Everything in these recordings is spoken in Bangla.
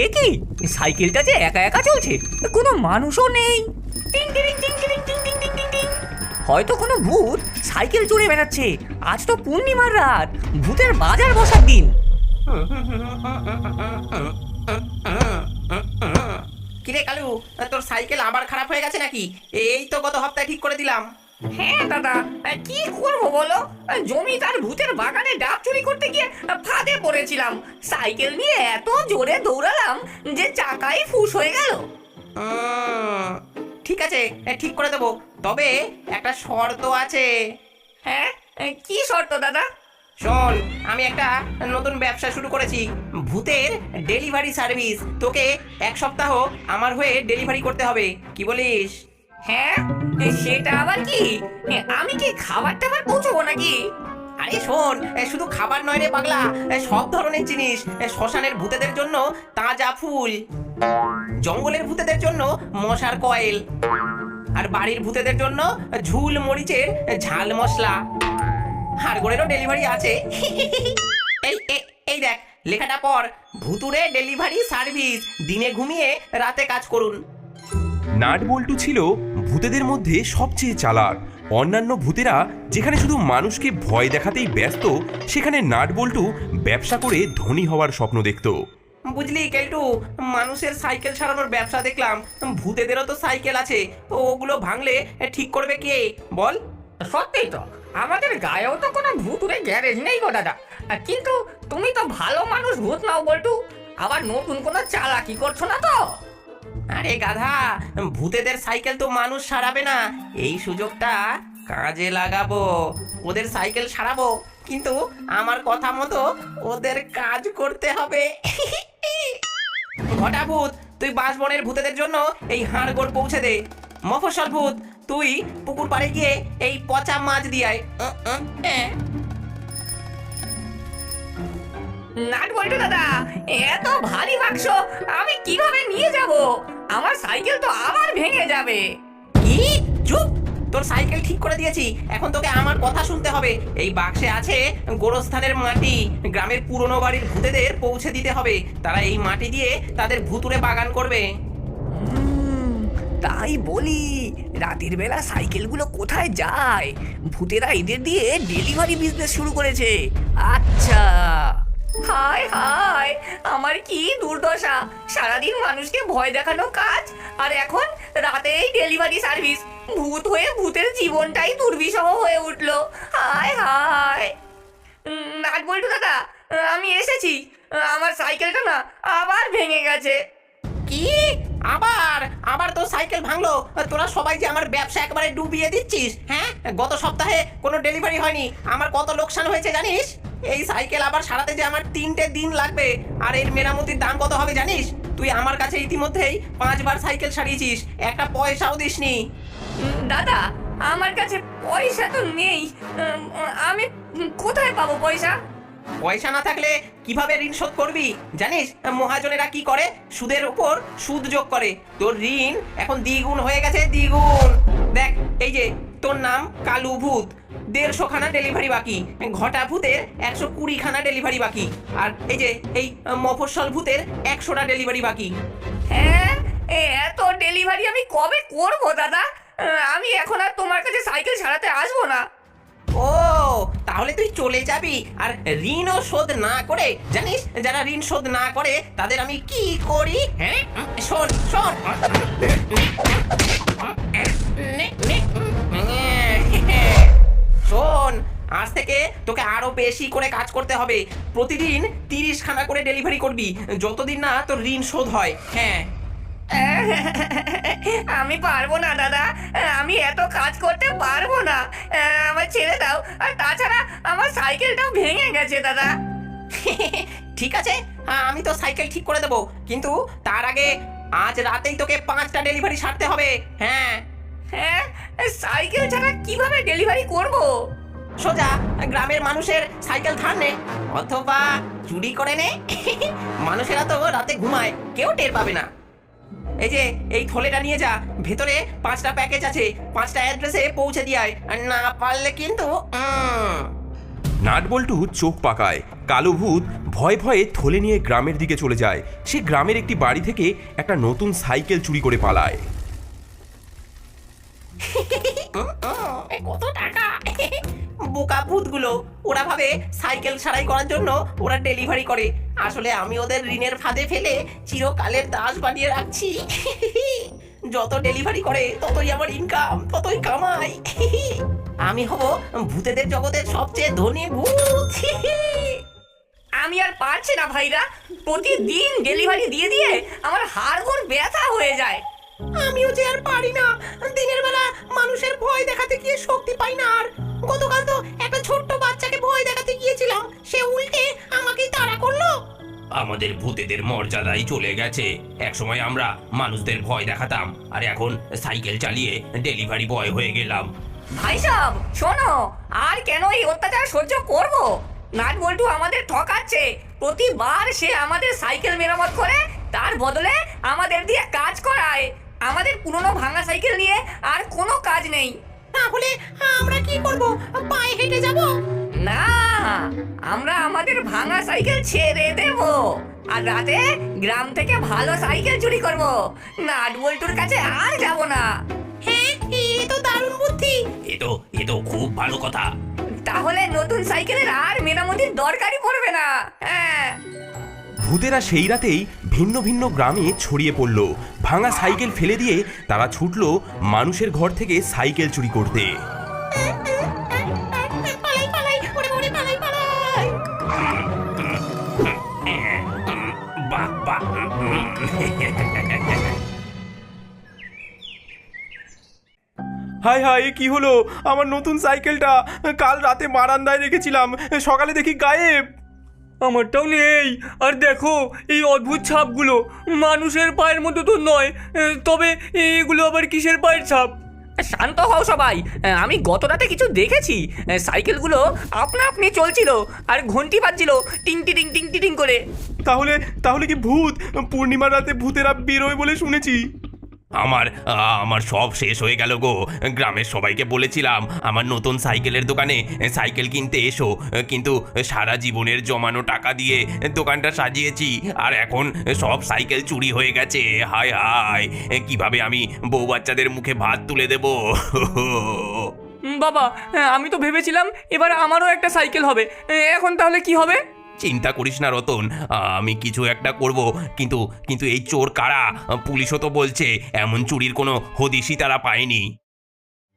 এ কি, সাইকেলটা যে একা একা চলছে, কোনো মানুষও নেই। টিং টিং টিং টিং টিং টিং টিং টিং টিং। হয়তো কোনো ভূত সাইকেল চড়ে বেড়াচ্ছে। আজ তো পূর্ণিমার রাত, ভূতের বাজার বসার দিন। কিরে কালু, তোর সাইকেল আবার খারাপ হয়ে গেছে নাকি? এই তো গত সপ্তাহে ঠিক করে দিলাম। হ্যাঁ দাদা, কি করবো বলো, জমিদার ভূতের বাগানে ডাব চুরি করতে গিয়ে ফাঁদে পড়েছিলাম। সাইকেল নিয়ে এত জোরে দৌড়ালাম যে চাকাই ফুস হয়ে গেল। ঠিক আছে, ঠিক করে দেবো, তবে একটা শর্ত আছে। হ্যাঁ, কি শর্ত দাদা? শোন, আমি একটা নতুন ব্যবসা শুরু করেছি, ভূতের ডেলিভারি সার্ভিস। তোকে 1 সপ্তাহ আমার হয়ে ডেলিভারি করতে হবে, কি বলিস? হ্যাঁ, সেটা আবার কি? আমি কি খাবার টাবার পৌঁছবো নাকি? আরে শোন, শুধু খাবার নয় রে পাগলা, সব ধরনের জিনিস। শ্মশানের ভূতেদের জন্য তাজা ফুল, জঙ্গলের ভূতেদের জন্য মশার কয়েল, আর বাড়ির ভূতেদের জন্য ঝুল মরিচের ঝাল মশলা। হাড়গোড়েরও ডেলিভারি আছে। এই দেখ, লেখাটা পর, ভুতুরে ডেলিভারি সার্ভিস, দিনে ঘুমিয়ে রাতে কাজ করুন। নাটবল্টু ছিল ভূতেদের মধ্যে সবচেয়ে চালাক। অন্যান্য ভূতেরা যেখানে শুধু মানুষকে ভয় দেখাতেই ব্যস্ত, সেখানে নাটবল্টু ব্যবসা করে ধনী হওয়ার স্বপ্ন দেখত। বুঝলি কেলটু, মানুষের সাইকেল সারানোর ব্যবসা দেখলাম, ভূতেদেরও তো সাইকেল আছে, ওগুলো ভাঙলে ঠিক করবে কে বল? সত্যিই তো, আমাদের গায়েও তো কোনো ভূতুরে গ্যারেজ নেই গো দাদা। কিন্তু তুমি তো ভালো মানুষ, ভূত নাও বল্টু। আবার নতুন কোনো চালাকি করছো না তো? আরে গাধা, ভূতেদের সাইকেল তো মানুষ সারাবে না, এই সুযোগটা কাজে লাগাবো। ওদের সাইকেল সারাবো, কিন্তু আমার কথা মতো ওদের কাজ করতে হবে। ঘটা ভূত, তুই বাঁশবনের ভূতেদের জন্য এই হাড়গোড় পৌঁছে দে। মফস্বল ভূত, তুই পুকুর পাড়ে গিয়ে এই পচা মাছ দিয়ে আয়। নাট বল্টু দাদা, এত ভারী বাক্স আমি কিভাবে নিয়ে যাব? আমার সাইকেল তো আবার ভেঙে যাবে। কি? চুপ! তোর সাইকেল ঠিক করে দিয়েছি, এখন তোকে আমার কথা শুনতে হবে। এই বাক্সে আছে গোরস্থানের মাটি, গ্রামের পুরনো বাড়ির ভূতেদের পৌঁছে দিতে হবে। তারা এই মাটি দিয়ে তাদের ভুতুরে বাগান করবে। তাই বলি, রাতের বেলা সাইকেলগুলো কোথায় যায়? ভূতেরা এদের দিয়ে ডেলিভারি বিজনেস শুরু করেছে। আচ্ছা, হায় হায়, আমার কি দুর্দশা! সারাদিন মানুষকে ভয় দেখানো কাজ, আর এখন রাতেই ডেলিভারি সার্ভিস। ভূত হয়ে ভূতের জীবনটাই দুর্বিষহ হয়ে উঠলো। হায় হায়। নাট বল্টু দাদা, আমি এসেছি। আমার সাইকেলটা না আবার ভেঙে গেছে। কি? আবার আবার তোর সাইকেল ভাঙলো? তোরা সবাই যে আমার ব্যবসা একবারে ডুবিয়ে দিচ্ছিস, হ্যাঁ? গত সপ্তাহে কোনো ডেলিভারি হয়নি, আমার কত লোকসান হয়েছে জানিস? এই সাইকেল আবার সারাতে যে আমার 3টে দিন লাগবে, আর এর মেরামতির দাম কত হবে জানিস? তুই আমার কাছে ইতিমধ্যেই 5 বার সাইকেল সারিয়েছিস, একটা পয়সাও দিসনি। দাদা, আমার কাছে পয়সা তো নেই। আমি কোথায় পাবো পয়সা? পয়সা না থাকলে কিভাবে ঋণ শোধ করবি জানিস? মহাজনেরা কি করে? সুদের উপর সুদ যোগ করে। তোর ঋণ এখন দ্বিগুণ হয়ে গেছে, দ্বিগুণ। দেখ, এই যে তোর নাম কালু ভূত, 150 খানা ডেলিভারি বাকি। ঘটা ভূতের 120 খানা ডেলিভারি বাকি। আর এই যে এই মফস্বল ভূতের 100টা ডেলিভারি বাকি। হ্যাঁ, এত ডেলিভারি আমি কবে করব দাদা? আমি এখন আর তোমার কাছে সাইকেল সারাতে আসবো না। ও, তাহলে তুই চলে যাবি আর ঋণও শোধ না করে? জানিস, যারা ঋণ শোধ না করে তাদের আমি কি করি? হ্যাঁ, শোন শোন, শোন, আজ থেকে তোকে আরো বেশি করে কাজ করতে হবে। প্রতিদিন 30 খানা করে ডেলিভারি করবি, যতদিন না তোর ঋণ শোধ হয়। হ্যাঁ, আমি পারবো না দাদা, আমি এত কাজ করতে পারবো না। আমার ছেড়ে দাও। আর তাছাড়া আমার সাইকেলটাও ভেঙে গেছে দাদা। ঠিক আছে, আমি তো সাইকেল ঠিক করে দেবো, কিন্তু তার আগে আজ রাতেই তোকে 5টা ডেলিভারি সারতে হবে। হ্যাঁ হ্যাঁ, সাইকেল ছাড়া কিভাবে ডেলিভারি করব? সোজা গ্রামের মানুষের সাইকেল ধার নে, অথবা চুরি করে নে। মানুষেরা তো রাতে ঘুমায়, কেউ টের পাবে না। এই যে এই থলেটা নিয়ে যা, ভেতরে 5টা প্যাকেজ আছে, 5টা অ্যাড্রেসে পৌঁছে দিয়ে আয়। আর না পারলে কিন্তু নাটবল্টু চোখ পাকায়। কালো ভূত ভয়ে ভয়ে থলে নিয়ে গ্রামের দিকে চলে যায়। সে গ্রামের একটি বাড়ি থেকে একটা নতুন সাইকেল চুরি করে পালায়। কত টাকা! বোকা ভূতগুলো, ওরা ভাবে সাইকেল সারাই করার জন্য ওরা ডেলিভারি করে। আসলে আমি ওদের ঋণের ফাঁদে ফেলে চিরকালের দাস বানিয়ে রাখছি। যত ডেলিভারি করে ততই আমার ইনকাম, ততই কামাই। আমি হব ভূতেদের জগতের সবচেয়ে ধনী ভূত। আমি আর পারছি না ভাইরা, প্রতিদিন ডেলিভারি দিয়ে দিয়ে আমার হাড়গোড় ব্যথা হয়ে যায়। আমিও যে আর পারি না, দিনের বেলা মানুষের ভয় দেখাতে গিয়ে শক্তি পাই না আর। গতকাল তো একটা ছোট্ট বাচ্চাকে ভয় দেখাতে গিয়েছিলাম, সে উল্টে আমাকেই তাড়া করলো। আমাদের ভূতেদের মর্যাদাই চলে গেছে। একসময় আমরা মানুষদের ভয় দেখাতাম, আর এখন সাইকেল চালিয়ে ডেলিভারি বয় হয়ে গেলাম। ভাই সাহেব শোনো, আর কেন এই অত্যাচার সহ্য করব? নাট বল্টু আমাদের ঠকাচ্ছে। প্রতিবার সে আমাদের সাইকেল মেরামত করে, তার বদলে আমাদের দিয়ে কাজ করায়। আমাদের পুরনো ভাঙা সাইকেল নিয়ে আর কোনো কাজ নেই। তাহলে আমরা কি করব? পায়ে হেঁটে যাব? না, আমরা আমাদের ভাঙা সাইকেল ছেড়ে দেব আর রাতে গ্রাম থেকে ভালো সাইকেল চুরি করব। নাট বল্টুর কাছে আর যাব না। হ্যাঁ, এ তো দারুণ বুদ্ধি। এ তো খুব ভালো কথা। তাহলে নতুন সাইকেলের আর মেরামতির দরকারই পড়বে না। হ্যাঁ, ভূতেরা সেই রাতেই ভিন্ন ভিন্ন গ্রামে ছড়িয়ে পড়ল। ভাঙা সাইকেল ফেলে দিয়ে তারা ছুটল মানুষের ঘর থেকে সাইকেল চুরি করতে। পালাই পালাই, ওরে ওরে পালাই পালাই। বাহ বাহ। হায় হায়, কি হলো? আমার নতুন সাইকেলটা কাল রাতে বারান্দায় রেখেছিলাম, সকালে দেখি গায়েব। আমারটাও নেই। আর দেখো এই অদ্ভুত ছাপগুলো, মানুষের পায়ের মতো তো নয়, তবে এগুলো আবার কিসের পায়ের ছাপ? শান্ত হও সবাই। আমি গত রাতে কিছু দেখেছি। সাইকেলগুলো আপনা আপনি চলছিল আর ঘন্টি বাজছিল টিং টিং টিং টিং করে। তাহলে তাহলে কি ভূত? পূর্ণিমার রাতে ভূতেরা বেরোয় বলে শুনেছি। আমার সব শেষ হয়ে গেল গো। গ্রামের সবাইকে বলেছিলাম আমার নতুন সাইকেলের দোকানে সাইকেল কিনতে এসো, কিন্তু সারা জীবনের জমানো টাকা দিয়ে দোকানটা সাজিয়েছি, আর এখন সব সাইকেল চুরি হয়ে গেছে। হায় হায়, কিভাবে আমি বউ বাচ্চাদের মুখে ভাত তুলে দেব? বাবা, আমি তো ভেবেছিলাম এবার আমারও একটা সাইকেল হবে। এখন তাহলে কি হবে? চিন্তা করিস না রতন, আমি কিছু একটা করব। কিন্তু এই চোর কারা? পুলিশও তো বলছে এমন চুরির কোনো হদিশই তারা পায়নি।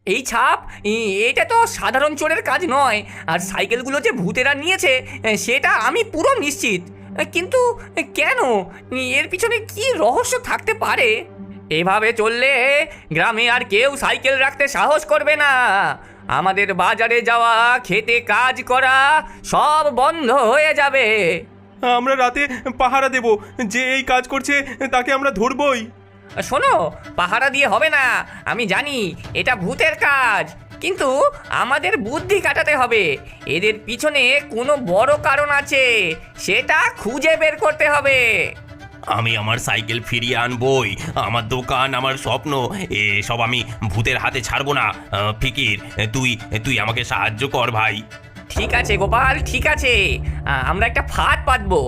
এই ছাপ, এটা তো সাধারণ চোরের কাজ নয়। আর সাইকেলগুলো যে ভূতেরা নিয়েছে সেটা আমি পুরো নিশ্চিত। কিন্তু কেন? এর পিছনে কি রহস্য থাকতে পারে? এভাবে চললে গ্রামে আর কেউ সাইকেল রাখতে সাহস করবে না। আমাদের বাজারে যাওয়া, খেতে কাজ করা সব বন্ধ হয়ে যাবে। আমরা রাতে পাহারা দেব, যে এই কাজ করছে তাকে আমরা ধরবই। শোনো, পাহারা দিয়ে হবে না। আমি জানি এটা ভূতের কাজ, কিন্তু আমাদের বুদ্ধি কাটাতে হবে। এদের পিছনে কোনো বড় কারণ আছে, সেটা খুঁজে বের করতে হবে। আমি আমার সাইকেল ফিরিয়ে আনবই। আমার দোকান, আমার স্বপ্ন, এসব আমি ভূতের হাতে ছাড়বো না। ফিকির, তুই আমাকে সাহায্য কর ভাই। ঠিক আছে গোপাল, ঠিক আছে। আমরা একটা ফাঁদ পাতবো।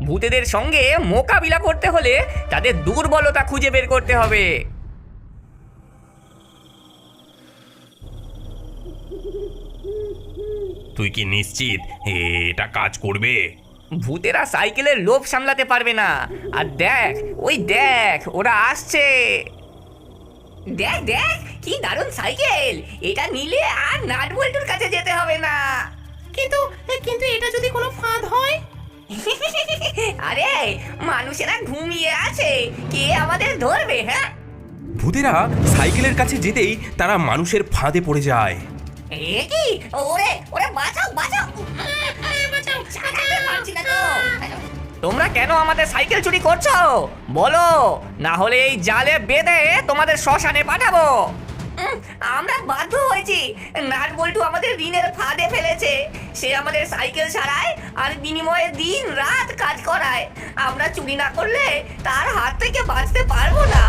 ভূতেদের সঙ্গে মোকাবিলা করতে হলে তাদের দুর্বলতা খুঁজে বের করতে হবে। তুই কি নিশ্চিত এটা কাজ করবে? ভূতেরা সাইকেলের লোভ সামলাতে পারবে না। আর দেখ, ওই দেখ, ওরা আসছে। দেখ দেখ, কি দারুণ সাইকেল! এটা নিলে আর নাট বল্টুর কাছে যেতে হবে না। কিন্তু কিন্তু এটা যদি কোনো ফাঁদ হয়? আরে, মানুষেরা ঘুমিয়ে আছে, কে আমাদের ধরবে? হ্যাঁ, ভূতেরা সাইকেলের কাছে যেতেই তারা মানুষের ফাঁদে পড়ে যায়। এ কি? ওরে ওরে, বাঁচাও বাঁচাও! ছাড়তে পারছি না তো। তোমরা কেন আমাদের সাইকেল চুরি করছো বলো, না হলে এই জালে বেঁধে তোমাদের শ্মশানে পাঠাবো। আমরা বাধ্য হয়েছি। নাট বল্টু আমাদের ঋণের ফাঁদে ফেলেছে। সে আমাদের সাইকেল ছাড়ায় আর বিনিময়ে দিন রাত কাজ করায়। আমরা চুরি না করলে তার হাত থেকে বাঁচতে পারবো না।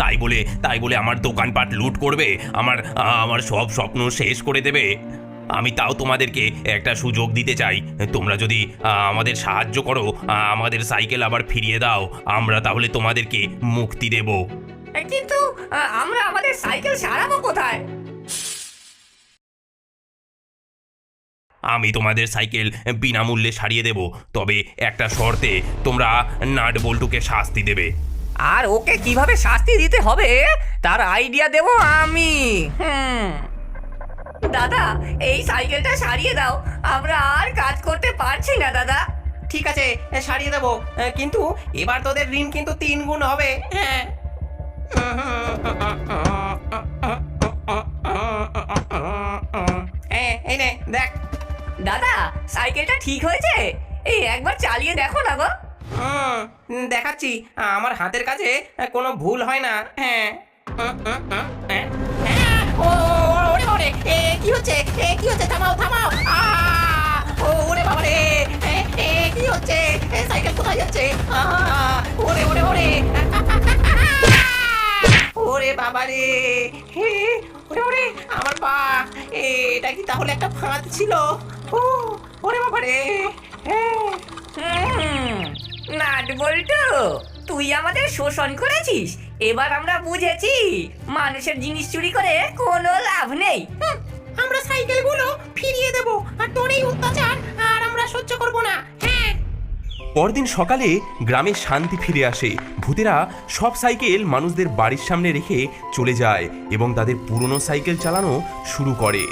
তাই বলে আমার দোকানপাট লুট করবে, আমার সব স্বপ্ন শেষ করে দেবে। আমি তাও তোমাদেরকে একটা সুযোগ দিতে চাই। তোমরা যদি আমাদের সাহায্য করো, আমাদের সাইকেল আবার ফিরিয়ে দাও, আমরা তাহলে তোমাদেরকে মুক্তি দেব। কিন্তু আমরা আমাদের সাইকেল সারাবো কোথায়? আমি তোমাদের সাইকেল বিনামূল্যে সারিয়ে দেব, তবে একটা শর্তে, তোমরা নাট বল্টুকে শাস্তি দেবে। আর ওকে কিভাবে শাস্তি দিতে হবে তার আইডিয়া দেবো আমি। দাদা, এই সাইকেলটা সারিয়ে দাও, আমরা আর কাজ করতে পারছি না দাদা। ঠিক আছে, সারিয়ে দেবো, কিন্তু এবার তোদের ঋণ কিন্তু 3 গুণ হবে। হ্যাঁ। এই নে দেখ। দাদা, সাইকেলটা ঠিক হয়েছে? এই একবার চালিয়ে দেখো না গো। দেখাচ্ছি, আমার হাতের কাছে কোনো ভুল হয় না। হ্যাঁ। ওরে ওরে, কি হচ্ছে? কি হচ্ছে? থামাও থামাও! ওরে বাবা রে, কি হচ্ছে? সাইকেল কোথায় যাচ্ছে? ওরে ওরে ওরে, ওরে বাবা রে, ওরে ওরে আমার পা! এটা কি তাহলে একটা ফাঁদ ছিল? ওরে বাবা রে! নাট বল্টু, তুই আমাদের শোষণ করেছিস, এবার আমরা বুঝেছি মানুষের জিনিস চুরি করে কোনো লাভ নেই। আমরা সাইকেলগুলো ফিরিয়ে দেব, আর তোর এই অত্যাচার আর আমরা সহ্য করব না। হ্যাঁ। পরদিন সকালে গ্রামে শান্তি ফিরে আসে। ভূতেরা সব সাইকেল মানুষদের বাড়ির সামনে রেখে চলে যায় এবং তাদের পুরনো সাইকেল চালানো শুরু করে।